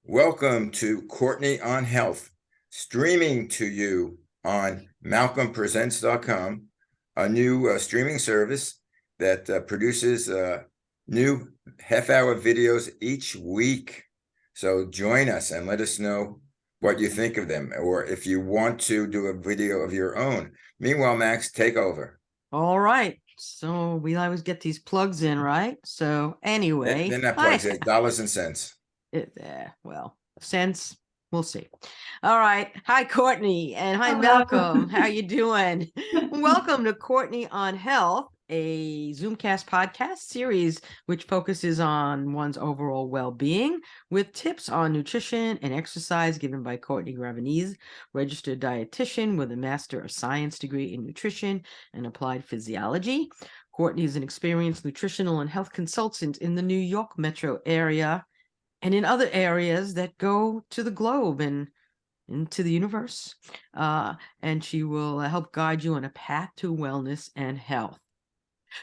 Welcome to Courtney on Health, streaming to you on malcolmpresents.com, a new streaming service that produces new half-hour videos each week. So join us and let us know what you think of them, or if you want to do a video of your own. Meanwhile, Max, take over. All right. So we always get these plugs in, right? So anyway, They're not plugs, they're dollars and cents. Well, cents, we'll see. All right. Hi, Courtney, and hi, Hello. Malcolm. How you doing? Welcome to Courtney on Health, a Zoomcast podcast series which focuses on one's overall well-being with tips on nutrition and exercise given by Courtney Gravenese, registered dietitian with a Master of Science degree in nutrition and applied physiology. Courtney is an experienced nutritional and health consultant in the New York metro area and in other areas that go to the globe and into the universe. And she will help guide you on a path to wellness and health.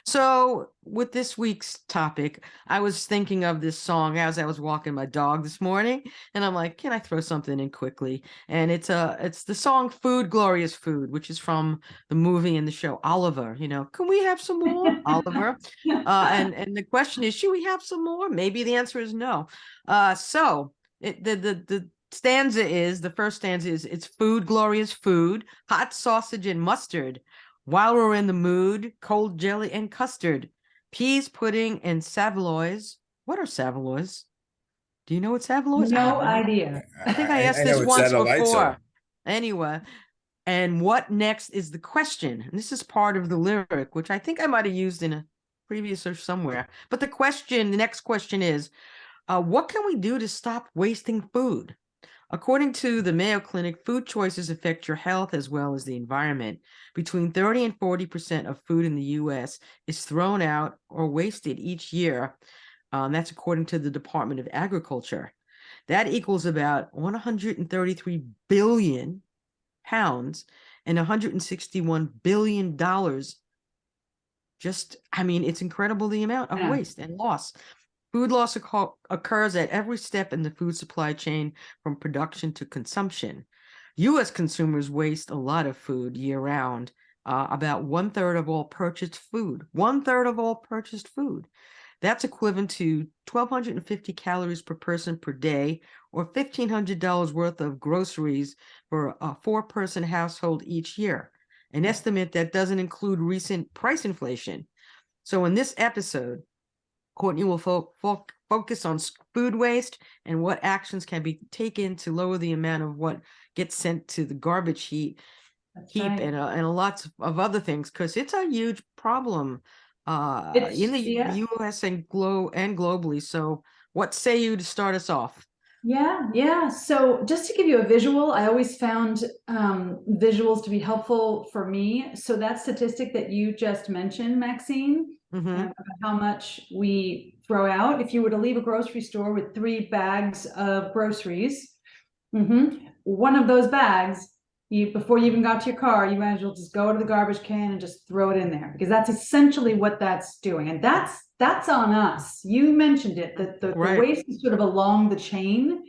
So with this week's topic, I was thinking of this song as I was walking my dog this morning, and I'm like, can I throw something in quickly? And it's the song Food, Glorious Food, which is from the movie and the show Oliver. Can we have some more, Oliver? And the question is, should we have some more? Maybe the answer is no. The first stanza is, it's food, glorious food, hot sausage and mustard. While we're in the mood, cold jelly and custard, peas, pudding, and saveloys. What are saveloys? Do you know what saveloys are? No idea. I think I asked this once before. Anyway, and what next is the question? And this is part of the lyric, which I think I might have used in a previous or somewhere. But the next question is, what can we do to stop wasting food? According to the Mayo Clinic, food choices affect your health as well as the environment. Between 30 and 40% of food in the U.S. is thrown out or wasted each year. That's according to the Department of Agriculture. That equals about 133 billion pounds and $161 billion. It's incredible the amount of waste and loss. Food loss occurs at every step in the food supply chain, from production to consumption. U.S. consumers waste a lot of food year-round, about 1/3 of all purchased food. 1/3 of all purchased food. That's equivalent to 1,250 calories per person per day, or $1,500 worth of groceries for a 4-person household each year. An estimate that doesn't include recent price inflation. So in this episode, Courtney will focus on food waste and what actions can be taken to lower the amount of what gets sent to the garbage heap, right, and lots of other things, because it's a huge problem in the U.S. and globally. So what say you to start us off? Yeah. So just to give you a visual, I always found visuals to be helpful for me. So that statistic that you just mentioned, Maxine, about how much we throw out. If you were to leave a grocery store with 3 bags of groceries, one of those bags, before you even got to your car, you might as well just go to the garbage can and just throw it in there, because that's essentially what that's doing. And that's on us. You mentioned it, that the waste is sort of along the chain.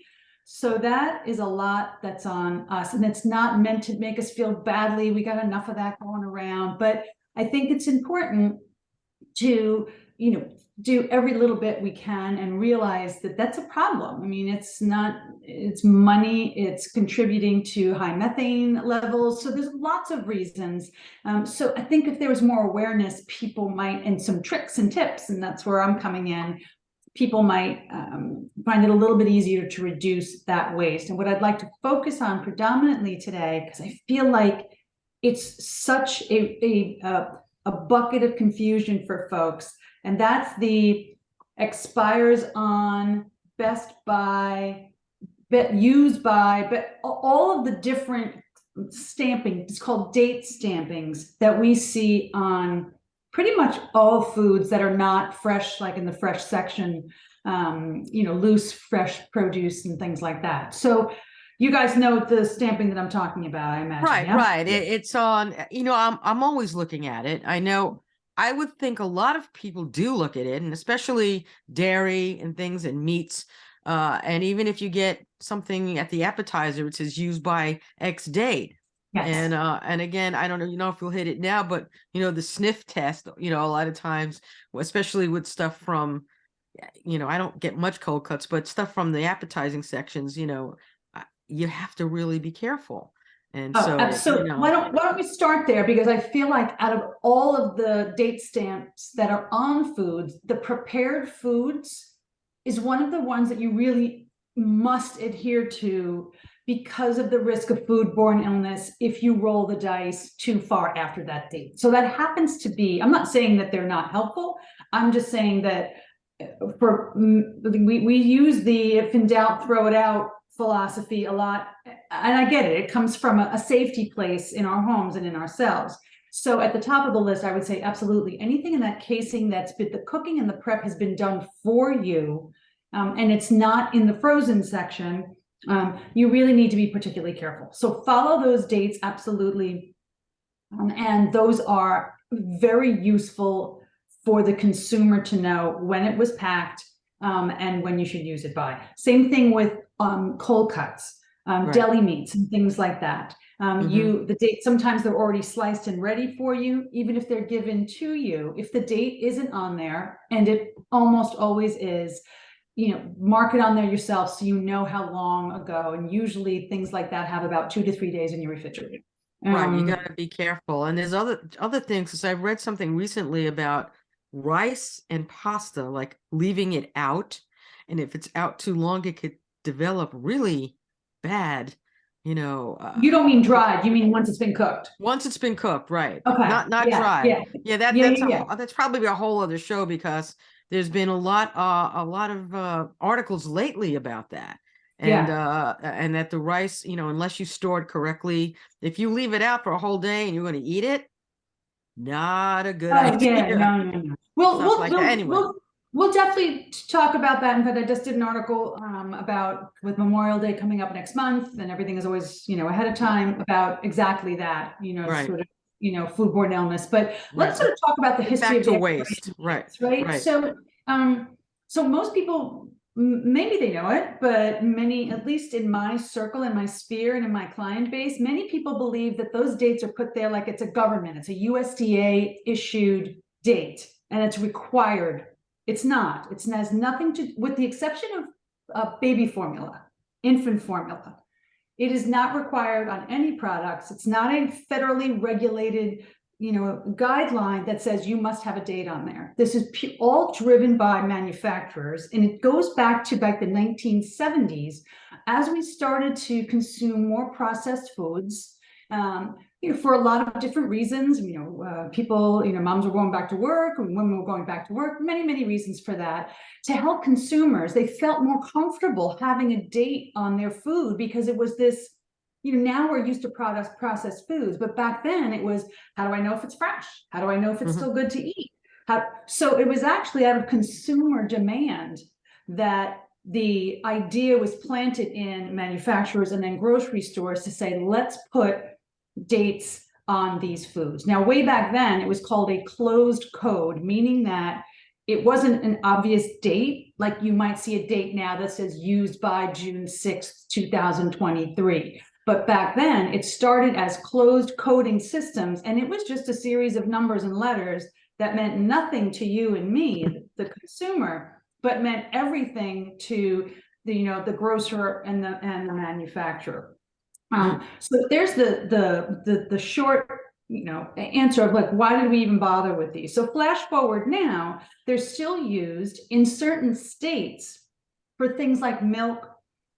So that is a lot that's on us, and it's not meant to make us feel badly. We got enough of that going around. But I think it's important to, do every little bit we can and realize that that's a problem. I mean, it's money, it's contributing to high methane levels. So there's lots of reasons. So I think if there was more awareness, people might, and some tricks and tips, and that's where I'm coming in, people might find it a little bit easier to reduce that waste. And what I'd like to focus on predominantly today, because I feel like it's such a bucket of confusion for folks, and that's the expires on, best by, used by, but all of the different stamping, it's called date stampings, that we see on pretty much all foods that are not fresh, like in the fresh section, loose fresh produce and things like that. So you guys know the stamping that I'm talking about, I imagine. Right. It's on, I'm always looking at it. I know, I would think a lot of people do look at it, and especially dairy and things and meats. And even if you get something at the appetizer, it says used by X date. Yes. And again, I don't know, if you'll hit it now, but the sniff test, a lot of times, especially with stuff from, I don't get much cold cuts, but stuff from the appetizing sections, you have to really be careful. And Oh, so, absolutely. Why don't we start there? Because I feel like out of all of the date stamps that are on foods, the prepared foods is one of the ones that you really must adhere to because of the risk of foodborne illness if you roll the dice too far after that date. So that happens to be, I'm not saying that they're not helpful. I'm just saying that we use the if in doubt, throw it out philosophy a lot. And I get it. It comes from a safety place in our homes and in ourselves. So at the top of the list, I would say absolutely anything in that casing that's been the cooking and the prep has been done for you, and it's not in the frozen section. You really need to be particularly careful. So follow those dates, absolutely. And those are very useful for the consumer to know when it was packed, and when you should use it by. Same thing with cold cuts, Right. deli meats and things like that. The date, sometimes they're already sliced and ready for you, even if they're given to you. If the date isn't on there, and it almost always is, mark it on there yourself so you know how long ago. And usually things like that have about 2 to 3 days in your refrigerator. Right, you got to be careful. And there's other things, because I've read something recently about rice and pasta, like leaving it out, and if it's out too long, it could develop really bad. You don't mean dried, you mean once it's been cooked. Once it's been cooked, right? Okay. Not Yeah, dried. yeah. That's probably a whole other show, because there's been a lot of articles lately about that. And and that the rice, unless you store it correctly, if you leave it out for a whole day and you're going to eat it, not a good idea. Yeah, no. We'll definitely talk about that. In fact, I just did an article about with Memorial Day coming up next month, and everything is always, ahead of time about exactly that, Right. sort of, foodborne illness. But let's sort of talk about the history of waste. Right. So, so most people, maybe they know it, but many, at least in my circle, in my sphere, and in my client base, many people believe that those dates are put there like it's a government, it's a USDA issued date, and it's required. It's not. It has nothing to, with the exception of baby formula, infant formula. It is not required on any products. It's not a federally regulated, guideline that says you must have a date on there. This is all driven by manufacturers, and it goes back to the 1970s, as we started to consume more processed foods, for a lot of different reasons. People, moms were going back to work, and women were going back to work. Many reasons for that. To help consumers, they felt more comfortable having a date on their food, because it was this. Now we're used to processed foods, but back then it was, how do I know if it's fresh? How do I know if it's still good to eat? So it was actually out of consumer demand that the idea was planted in manufacturers and then grocery stores to say, let's put dates on these foods. Now, way back then, it was called a closed code, meaning that it wasn't an obvious date. Like you might see a date now that says used by June 6th, 2023. But back then, it started as closed coding systems, and it was just a series of numbers and letters that meant nothing to you and me, the consumer, but meant everything to the grocer and the manufacturer. So there's the short answer of like, why did we even bother with these? So flash forward now, they're still used in certain states for things like milk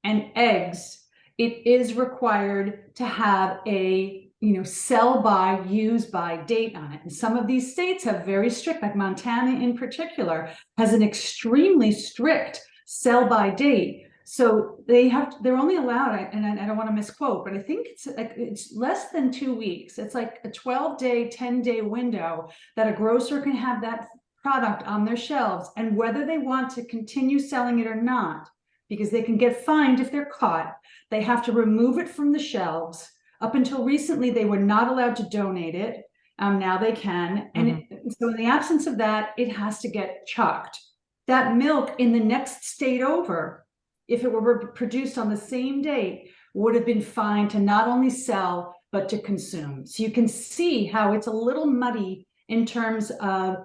and eggs. It is required to have a sell by, use by date on it. And some of these states have very strict, like Montana in particular, has an extremely strict sell by date. So they're only allowed, and I don't want to misquote, but I think it's less than 2 weeks. It's like a 12-day, 10-day window that a grocer can have that product on their shelves, and whether they want to continue selling it or not, because they can get fined if they're caught, they have to remove it from the shelves. Up until recently, they were not allowed to donate it. Now they can. And so in the absence of that, it has to get chucked. That milk in the next state over if it were produced on the same date, would have been fine to not only sell, but to consume. So you can see how it's a little muddy in terms of,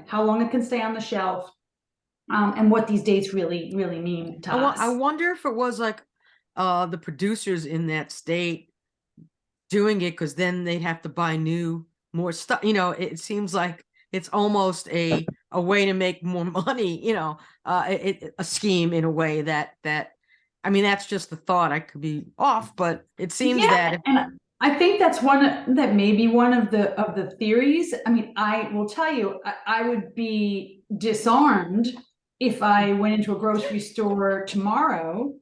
how long it can stay on the shelf, and what these dates really mean to us. I wonder if it was like the producers in that state doing it, because then they'd have to buy more stuff. It seems like it's almost a way to make more money, a scheme in a way that I mean, that's just the thought. I could be off, but it seems that and I think that's that may be one of the theories. I mean, I will tell you, I would be disarmed if I went into a grocery store tomorrow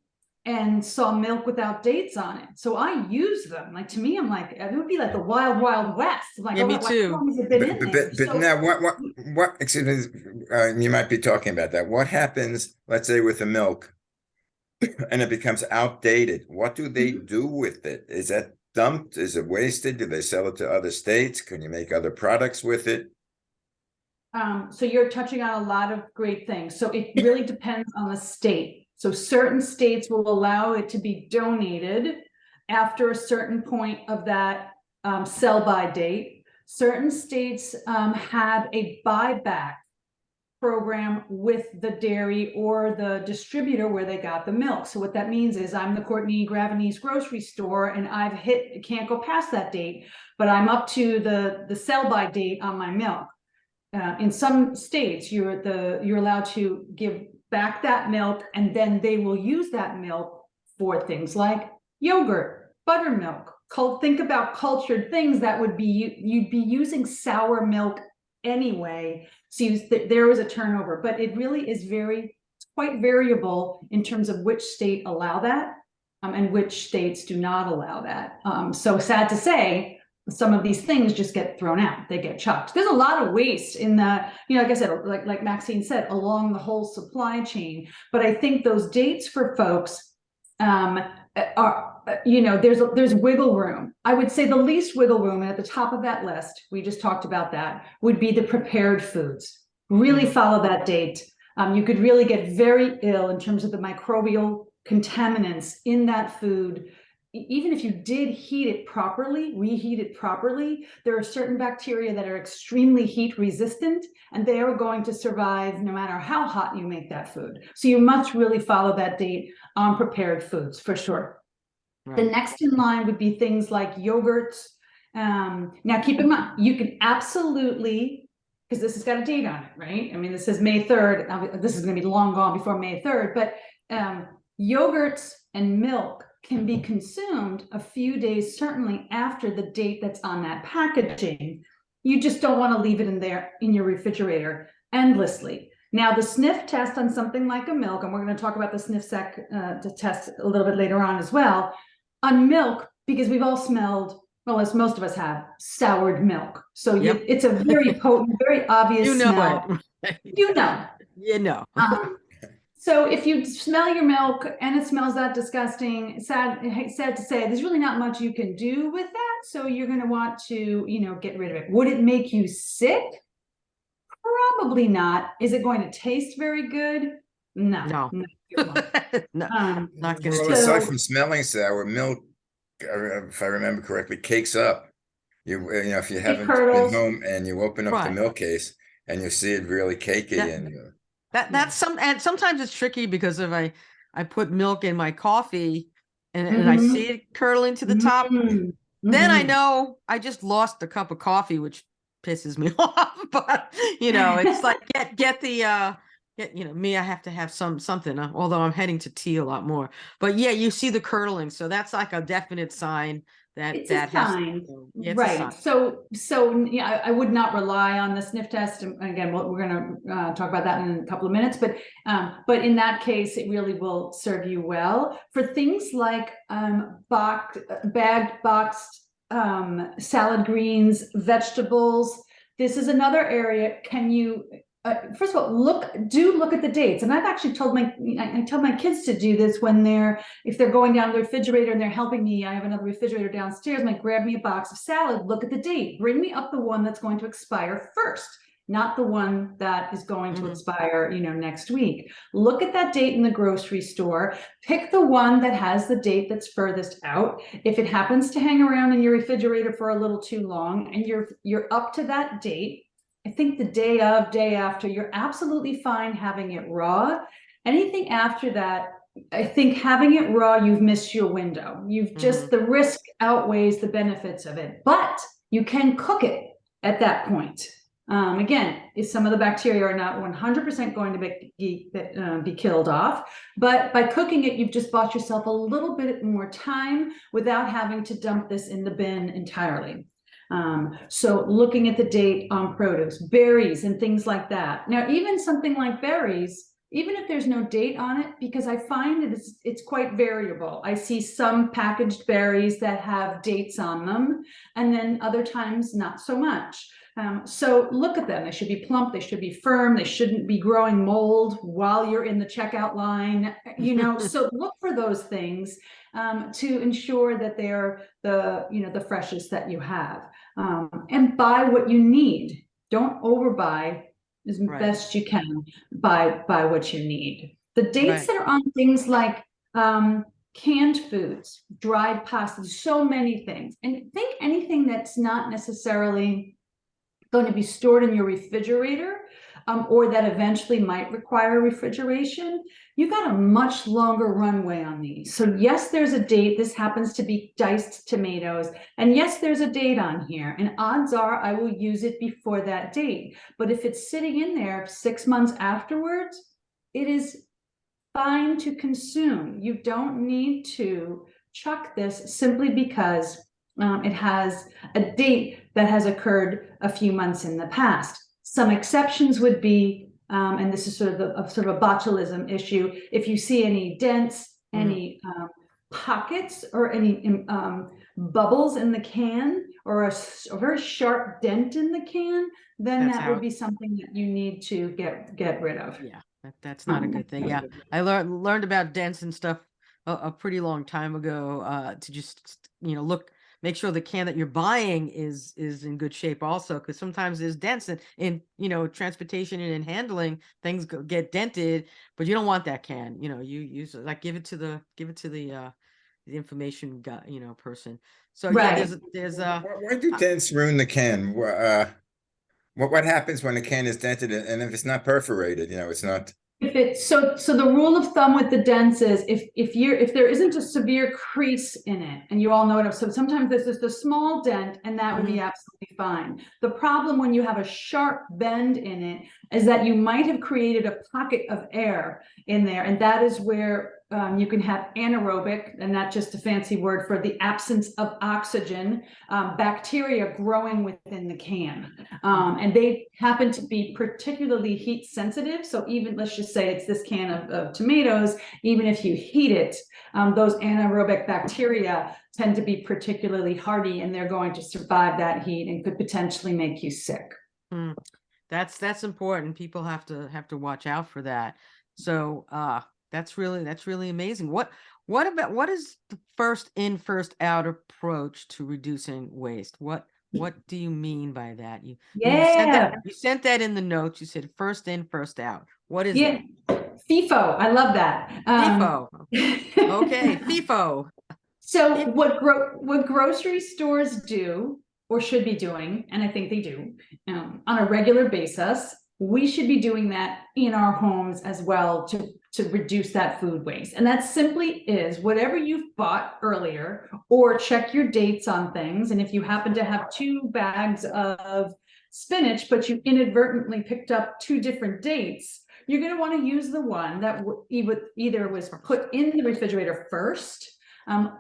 and saw milk without dates on it. So I use them. Like, to me, I'm like, it would be like the wild, wild west. I'm like, yeah, me too. How long has it been in there? But now what, excuse me, you might be talking about that. What happens, let's say, with the milk and it becomes outdated? What do they do with it? Is that dumped? Is it wasted? Do they sell it to other states? Can you make other products with it? So you're touching on a lot of great things. So it really depends on the state. So certain states will allow it to be donated after a certain point of that sell-by date. Certain states have a buyback program with the dairy or the distributor where they got the milk. So what that means is, I'm the Courtney Gravenese grocery store and can't go past that date, but I'm up to the sell-by date on my milk. In some states, you're allowed to give back that milk, and then they will use that milk for things like yogurt, buttermilk. Think about cultured things that you'd be using sour milk anyway. So there was a turnover, but it really is quite variable in terms of which state allow that, and which states do not allow that. So sad to say, some of these things just get thrown out. They get chucked. There's a lot of waste in the, like I said, like Maxine said, along the whole supply chain. But I think those dates for folks are, there's wiggle room. I would say the least wiggle room, and at the top of that list, we just talked about that, would be the prepared foods. Really follow that date. You could really get very ill in terms of the microbial contaminants in that food. Even if you did reheat it properly, there are certain bacteria that are extremely heat resistant, and they are going to survive no matter how hot you make that food. So you must really follow that date on prepared foods, for sure. Right. The next in line would be things like yogurts. Now, keep in mind, you can absolutely, because this has got a date on it, right? I mean, this is May 3rd. This is going to be long gone before May 3rd, but yogurts and milk can be consumed a few days, certainly after the date that's on that packaging. You just don't want to leave it in your refrigerator endlessly. Now, the sniff test on something like a milk, and we're going to talk about the sniff test a little bit later on as well, on milk, because we've all smelled, well, as most of us have, soured milk. So it's a very potent, very obvious smell. So if you smell your milk and it smells that disgusting, sad to say, there's really not much you can do with that. So you're going to want to, get rid of it. Would it make you sick? Probably not. Is it going to taste very good? No. No, not going to. Well, aside from smelling sour, milk, if I remember correctly, cakes up. If you haven't been home and you open up the milk case and you see it really cakey and and sometimes it's tricky, because if I put milk in my coffee and I see it curdling to the top, then I know I just lost a cup of coffee, which pisses me off. But it's like me, I have to have something, although I'm heading to tea a lot more. But yeah, you see the curdling, so that's like a definite sign that it's that a sign. has right. So I would not rely on the sniff test. And again, we're going to talk about that in a couple of minutes. But in that case, it really will serve you well for things like bagged boxed salad greens, vegetables. This is another area. Can you? First of all, look at the dates. And I've actually I tell my kids to do this if they're going down to the refrigerator and they're helping me. I have another refrigerator downstairs. I'm like, grab me a box of salad, look at the date, bring me up the one that's going to expire first. not the one that is going to Mhm. expire, next week. Look at that date in the grocery store. Pick the one that has the date that's furthest out. If it happens to hang around in your refrigerator for a little too long and you're up to that date, I think the day of, day after, you're absolutely fine having it raw. Anything after that, I think having it raw, you've missed your window. You've just, the risk outweighs the benefits of it, but you can cook it at that point. Again, some of the bacteria are not 100% going to be killed off, but by cooking it, you've just bought yourself a little bit more time without having to dump this in the bin entirely. So looking at the date on produce, berries and things like that. Now, even something like berries, even if there's no date on it, because I find it's quite variable. I see some packaged berries that have dates on them, and then other times not so much. So look at them. They should be plump, they should be firm, they shouldn't be growing mold while you're in the checkout line, so look for those things to ensure that they're the freshest that you have. And buy what you need. Don't overbuy. As best you can buy what you need. The dates that are on things like canned foods, dried pasta, so many things. And think anything that's not necessarily going to be stored in your refrigerator or that eventually might require refrigeration, you got a much longer runway on these. So yes, there's a date. This happens to be diced tomatoes. And yes, there's a date on here. And odds are I will use it before that date. But if it's sitting in there 6 months afterwards, it is fine to consume. You don't need to chuck this simply because it has a date that has occurred a few months in the past. Some exceptions would be, and this is sort of a botulism issue, if you see any dents, any pockets or any bubbles in the can, or a very sharp dent in the can, then that would be something that you need to get rid of. Yeah, that's not a good thing. Yeah, I learned about dents and stuff a pretty long time ago. To just make sure the can that you're buying is in good shape also, because sometimes there's dents in transportation and in handling, things get dented, but you don't want that can. You use like give it to the information guy, person. So yeah, there's why do dents ruin the can? What happens when the can is dented and if it's not perforated? It's not. If it's so the rule of thumb with the dents is if there isn't a severe crease in it, and you all know it, so sometimes there's just a small dent and that would be absolutely fine. The problem when you have a sharp bend in it is that you might have created a pocket of air in there, and that is where you can have anaerobic, and not just a fancy word for the absence of oxygen, bacteria growing within the can. And they happen to be particularly heat sensitive. So even, let's just say it's this can of tomatoes, even if you heat it, those anaerobic bacteria tend to be particularly hardy, and they're going to survive that heat and could potentially make you sick. That's important. People have to watch out for that. So that's really amazing. What is the first in, first out approach to reducing waste? What do you mean by that? You sent that in the notes. You said first in, first out. What is it? FIFO. I love that. FIFO. Okay, FIFO. So what grocery stores do, or should be doing, and I think they do, on a regular basis, we should be doing that in our homes as well to reduce that food waste. And that simply is whatever you've bought earlier, or check your dates on things. And if you happen to have 2 bags of spinach, but you inadvertently picked up 2 different dates, you're going to want to use the one that either was put in the refrigerator first,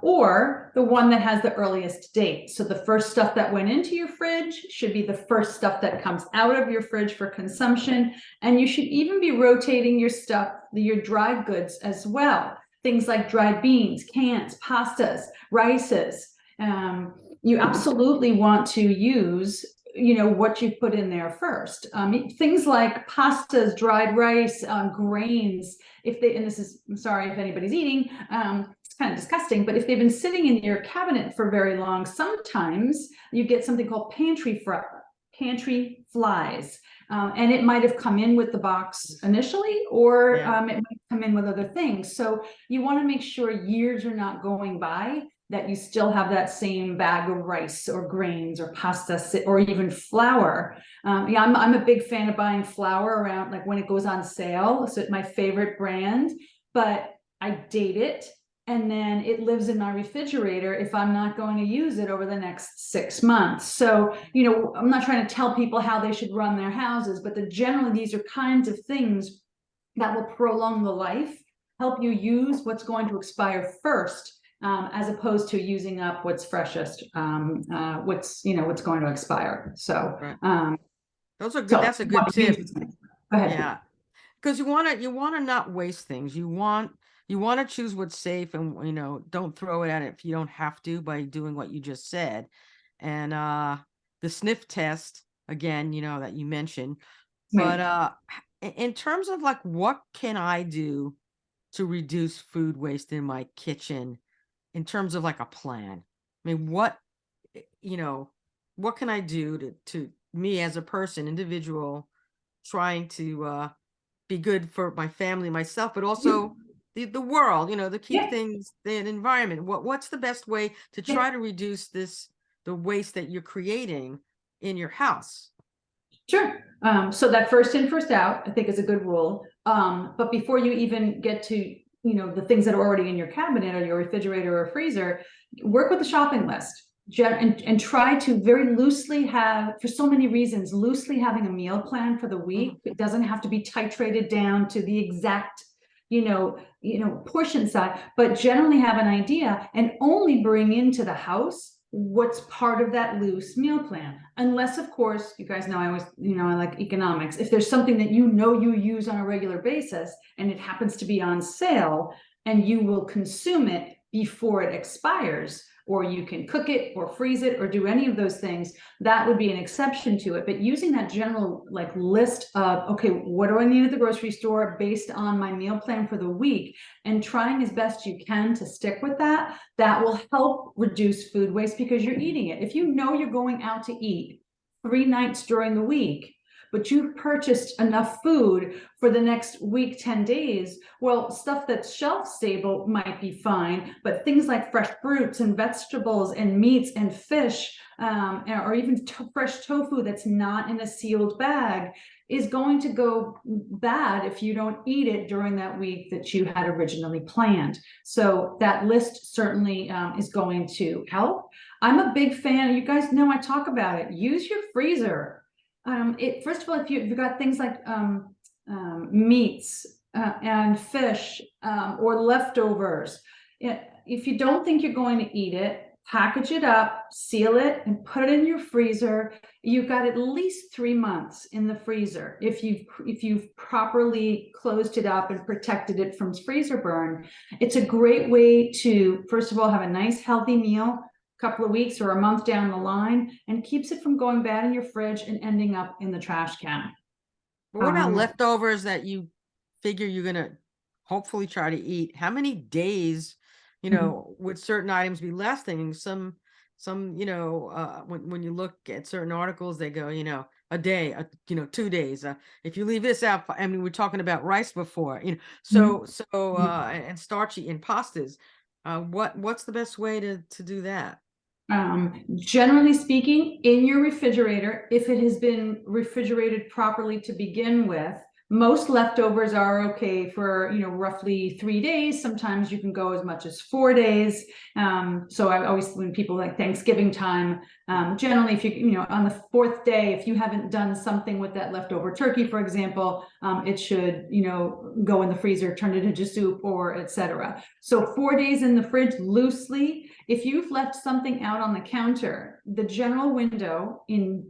or the one that has the earliest date. So the first stuff that went into your fridge should be the first stuff that comes out of your fridge for consumption. And you should even be rotating your stuff, your dry goods as well. Things like dried beans, cans, pastas, rices. You absolutely want to use what you put in there first. Things like pastas, dried rice, grains, I'm sorry if anybody's eating, it's kind of disgusting, but if they've been sitting in your cabinet for very long, sometimes you get something called pantry flies. And it might have come in with the box initially, or it might come in with other things. So you want to make sure years are not going by that you still have that same bag of rice or grains or pasta or even flour. Yeah, I'm a big fan of buying flour around like when it goes on sale. So it's my favorite brand, but I date it and then it lives in my refrigerator if I'm not going to use it over the next 6 months. So, I'm not trying to tell people how they should run their houses, but generally these are kinds of things that will prolong the life, help you use what's going to expire first, as opposed to using up what's freshest, what's going to expire. So, those are good. That's a good tip. Go ahead. Yeah, because you want to not waste things. You want to choose what's safe, and don't throw it at it if you don't have to, by doing what you just said. And the sniff test again, that you mentioned. Right. But in terms of like, what can I do to reduce food waste in my kitchen, in terms of like a plan? I mean, what can I do to me as a person, individual, trying to be good for my family, myself, but also the world, to keep things, the environment. What's the best way to try to reduce the waste that you're creating in your house? Sure. So that first in, first out, I think is a good rule. But before you even get to, the things that are already in your cabinet or your refrigerator or freezer, work with the shopping list and try to very loosely have, for so many reasons, loosely having a meal plan for the week. It doesn't have to be titrated down to the exact, portion size, but generally have an idea and only bring into the house what's part of that loose meal plan. Unless, of course, you guys know I always, I like economics. If there's something that you use on a regular basis and it happens to be on sale and you will consume it before it expires, or you can cook it or freeze it or do any of those things, that would be an exception to it. But using that general list of, okay, what do I need at the grocery store based on my meal plan for the week, and trying as best you can to stick with that, that will help reduce food waste because you're eating it. If you know you're going out to eat 3 nights during the week, but you've purchased enough food for the next week, 10 days, well, stuff that's shelf stable might be fine, but things like fresh fruits and vegetables and meats and fish, or even fresh tofu that's not in a sealed bag, is going to go bad if you don't eat it during that week that you had originally planned. So that list certainly is going to help. I'm a big fan, you guys know I talk about it, use your freezer. First of all, if you've got things like meats and fish or leftovers, if you don't think you're going to eat it, package it up, seal it, and put it in your freezer. You've got at least 3 months in the freezer if you've properly closed it up and protected it from freezer burn. It's a great way to, first of all, have a nice healthy meal couple of weeks or a month down the line, and keeps it from going bad in your fridge and ending up in the trash can. But what about leftovers that you figure you're gonna hopefully try to eat? How many days, would certain items be lasting? Some, when you look at certain articles, they go, a day, 2 days. If you leave this out, I mean, we're talking about rice before, and starchy and pastas. What's the best way to do that? Generally speaking, in your refrigerator, if it has been refrigerated properly to begin with, most leftovers are okay for, roughly 3 days. Sometimes you can go as much as 4 days. So I always, when people like Thanksgiving time, generally if you, on the 4th day, if you haven't done something with that leftover turkey, for example, it should, go in the freezer, turn it into soup or etc. So 4 days in the fridge loosely. If you've left something out on the counter, the general window in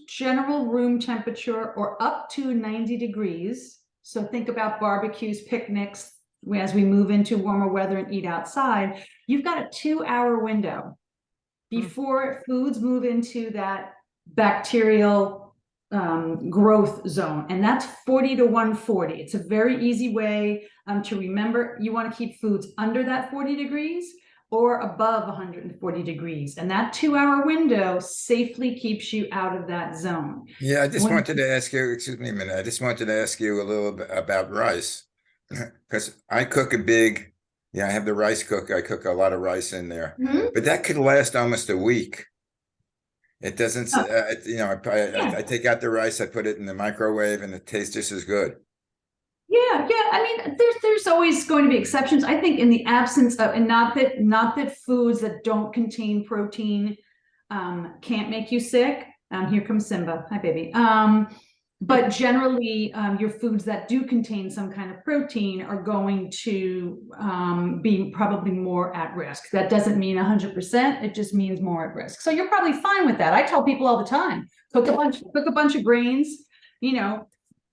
general room temperature or up to 90 degrees. So think about barbecues, picnics, as we move into warmer weather and eat outside, you've got a 2-hour window before foods move into that bacterial growth zone. And that's 40 to 140. It's a very easy way to remember. You want to keep foods under that 40 degrees, or above 140 degrees. And that 2-hour window safely keeps you out of that zone. Yeah, I just wanted to ask you, excuse me a minute. I just wanted to ask you a little bit about rice. Because I cook I have the rice cooker. I cook a lot of rice in there, but that could last almost a week. It doesn't, I take out the rice, I put it in the microwave, and it tastes just as good. Yeah. I mean, there's always going to be exceptions. I think in the absence of, and not that foods that don't contain protein can't make you sick. Here comes Simba. Hi, baby. But generally, your foods that do contain some kind of protein are going to be probably more at risk. That doesn't mean 100%. It just means more at risk. So you're probably fine with that. I tell people all the time, cook a bunch of grains,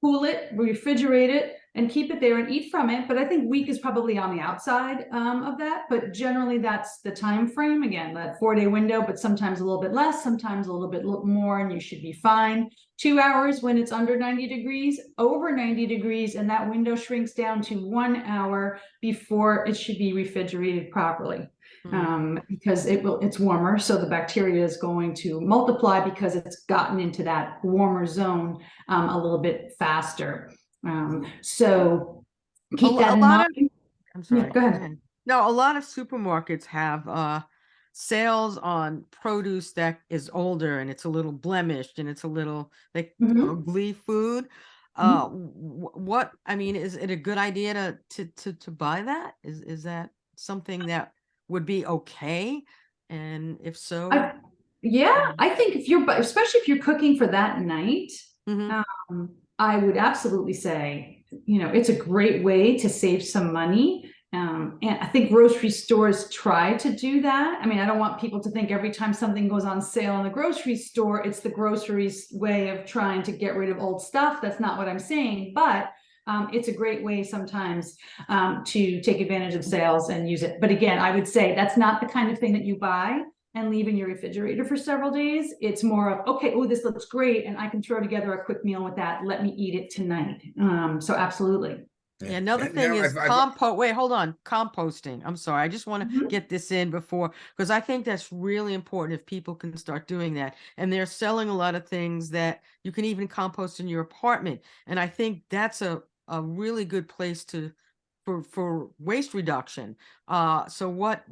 cool it, refrigerate it, and keep it there and eat from it. But I think week is probably on the outside of that. But generally, that's the time frame. Again, that 4-day window, but sometimes a little bit less, sometimes a little bit more, and you should be fine. 2 hours when it's under 90 degrees, over 90 degrees, and that window shrinks down to 1 hour before it should be refrigerated properly. Because it's warmer, so the bacteria is going to multiply because it's gotten into that warmer zone a little bit faster. So keep that in mind. I'm sorry. Yeah, go ahead. No, a lot of supermarkets have sales on produce that is older and it's a little blemished and it's a little like ugly food. What I mean, is it a good idea to buy that? Is that something that would be okay? And if so, I think especially if you're cooking for that night, I would absolutely say, it's a great way to save some money. And I think grocery stores try to do that. I mean, I don't want people to think every time something goes on sale in the grocery store, it's the grocery's way of trying to get rid of old stuff. That's not what I'm saying, but it's a great way sometimes to take advantage of sales and use it. But again, I would say that's not the kind of thing that you buy and leave in your refrigerator for several days. It's more of, okay, oh, this looks great, and I can throw together a quick meal with that. Let me eat it tonight. So absolutely. Yeah, another thing is wait, hold on. Composting. I'm sorry. I just want to get this in before, because I think that's really important if people can start doing that. And they're selling a lot of things that you can even compost in your apartment. And I think that's a really good place for waste reduction. So what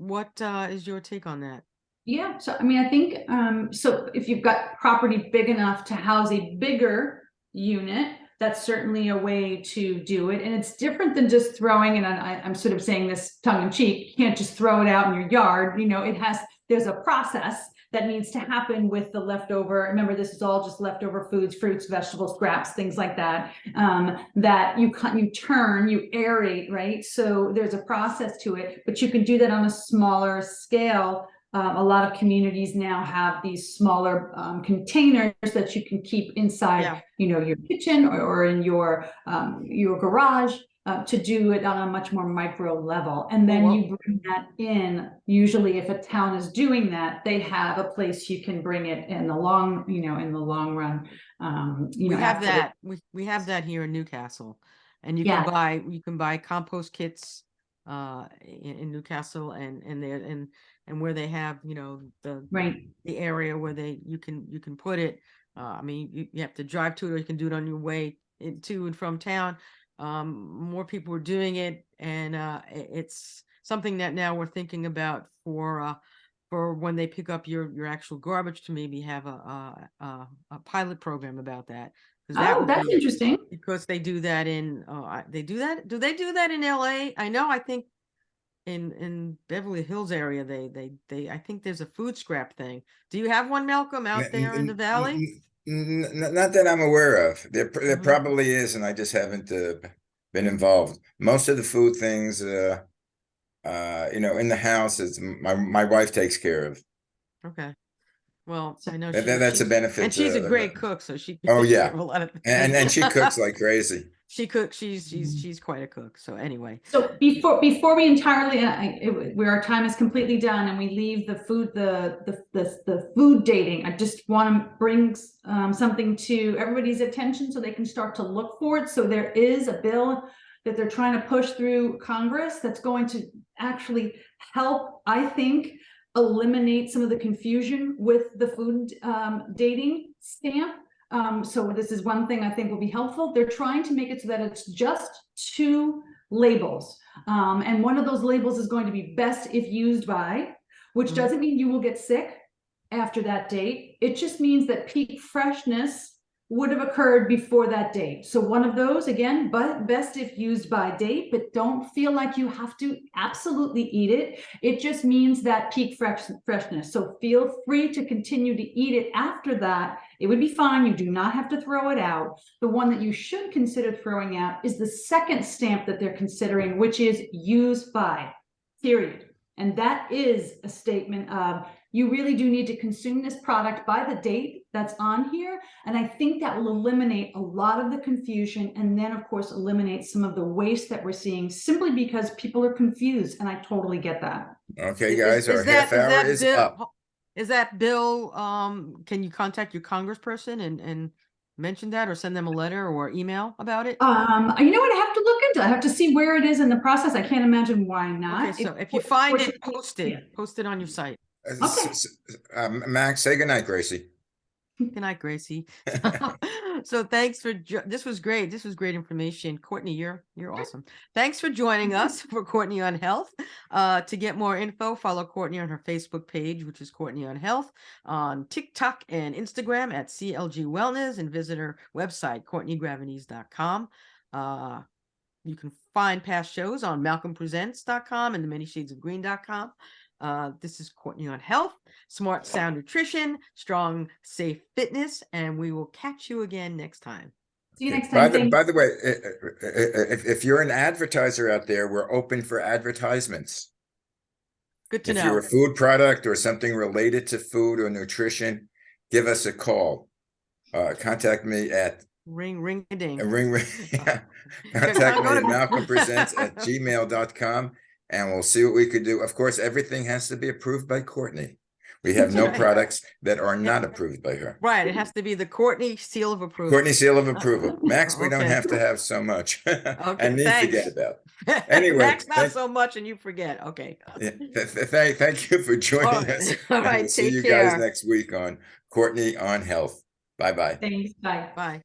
is your take on that? Yeah, so I mean, I think so if you've got property big enough to house a bigger unit, that's certainly a way to do it. And it's different than just throwing, and I'm sort of saying this tongue in cheek, you can't just throw it out in your yard. There's a process that needs to happen with the leftover. Remember, this is all just leftover foods, fruits, vegetables, scraps, things like that, that you turn, you aerate, right? So there's a process to it, but you can do that on a smaller scale. A lot of communities now have these smaller containers that you can keep inside, your kitchen or in your garage to do it on a much more micro level. And then you bring that in. Usually, if a town is doing that, they have a place you can bring it in the long run. We have that. We have that here in Newcastle, and you can buy compost kits in Newcastle and where they have the area where you can put it. I mean, you have to drive to it, or you can do it on your way to and from town. More people are doing it, and it's something that now we're thinking about for when they pick up your actual garbage, to maybe have a pilot program about that. That's interesting. Because they do that do they do that in LA? I know, I think in Beverly Hills area, they I think there's a food scrap thing. Do you have one, Malcolm, out there in the valley? Not that I'm aware of. There probably is, and I just haven't been involved. Most of the food things, in the house, is my wife takes care of. Okay. Well, I know that's a benefit, and she's a great cook, so she can take care of a lot of things. And she cooks like crazy. She cooks. She's quite a cook. So anyway. So before we entirely, where our time is completely done, and we leave the food the food dating, I just want to bring something to everybody's attention so they can start to look for it. So there is a bill that they're trying to push through Congress that's going to actually help, I think, eliminate some of the confusion with the food dating stamp. So this is one thing I think will be helpful. They're trying to make it so that it's just 2 labels. And one of those labels is going to be best if used by, which doesn't mean you will get sick after that date. It just means that peak freshness would have occurred before that date. So one of those, again, but best if used by date, but don't feel like you have to absolutely eat it. It just means that peak freshness. So feel free to continue to eat it after that. It would be fine. You do not have to throw it out. The one that you should consider throwing out is the second stamp that they're considering, which is used by, period. And that is a statement of, you really do need to consume this product by the date that's on here. And I think that will eliminate a lot of the confusion, and then of course eliminate some of the waste that we're seeing simply because people are confused. And I totally get that. Okay, guys, our half hour is up. Is that Bill? Can you contact your congressperson and mention that, or send them a letter or email about it? You know what, I have to look into. I have to see where it is in the process. I can't imagine why not. Okay, so if you find it, post it on your site. Okay. Max, say goodnight, Gracie. Good night, Gracie. So thanks for this was great. This was great information. Courtney, you're awesome. Thanks for joining us for Courtney on Health. To get more info, follow Courtney on her Facebook page, which is Courtney on Health, on TikTok and Instagram at CLG Wellness, and visit her website, CourtneyGravities.com. You can find past shows on MalcolmPresents.com and TheManyShadesOfGreen.com. This is Courtney on Health, smart, sound nutrition, strong, safe fitness, and we will catch you again next time. See you next time. By the way, if you're an advertiser out there, we're open for advertisements. Good to know. If you're a food product or something related to food or nutrition, give us a call. Contact me at ring-a-ding. Yeah. Contact me at malcolmpresents@gmail.com. And we'll see what we could do. Of course, everything has to be approved by Courtney. We have no products that are not approved by her. Right. It has to be the Courtney seal of approval. Courtney seal of approval. Max, we don't Okay. have to have so much. Okay, And me thanks. forget about. Anyway. Max, not so much and you forget. Okay. Yeah, thank you for joining us. All right. We'll see Take you care. guys next week on Courtney on Health. Bye-bye. Thanks. Bye. Bye.